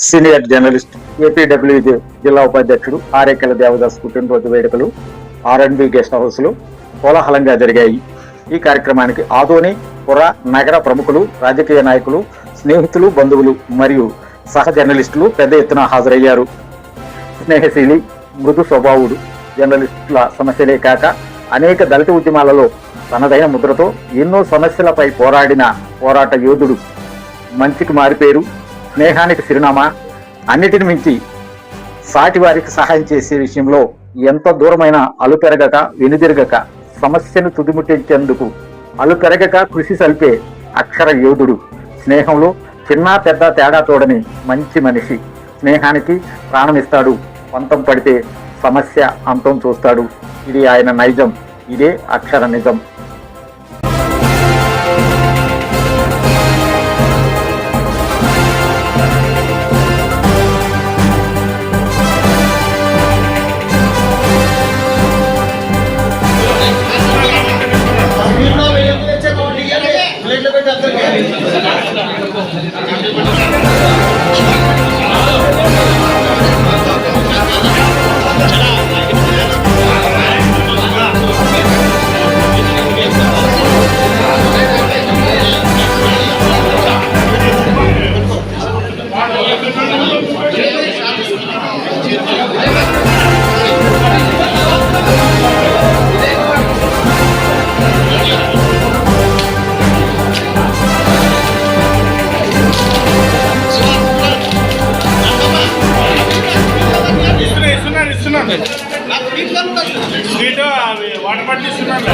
Senior journalist APWJ జిల్లా ఉపాధ్యక్షుడు ఆరేకెల దేవదాస్ పుట్టినరోజు వేడుకలు ఆర్ఎండ్బి గెస్ట్ హౌస్ లో కోలాహలంగా జరిగాయి. ఈ కార్యక్రమానికి ఆదోని పుర నగర ప్రముఖులు, రాజకీయ నాయకులు, స్నేహితులు, బంధువులు మరియు సహ జర్నలిస్టులు పెద్ద ఎత్తున హాజరయ్యారు. స్నేహశీలి, మృదు స్వభావుడు, జర్నలిస్టుల సమస్యలే కాక అనేక దళిత ఉద్యమాలలో తనదైన ముద్రతో ఎన్నో సమస్యలపై పోరాడిన పోరాట యోధుడు, మంచికి మారిపేరు, స్నేహానికి చిరునామా, అన్నిటిని మించి సాటి వారికి సహాయం చేసే విషయంలో ఎంత దూరమైన అలుపెరగక వెనుదిరగక సమస్యను తుదిముట్టించేందుకు అలుపెరగక కృషి సల్పే అక్షర యోధుడు, స్నేహంలో చిన్న పెద్ద తేడా తోడని మంచి మనిషి, స్నేహానికి ప్రాణమిస్తాడు, పంతం పడితే సమస్య అంతం చూస్తాడు. ఇది ఆయన నైజం, ఇదే అక్షర నిజం. స్వీట్ వాటర్ బాటిల్ ఇస్తున్నాను.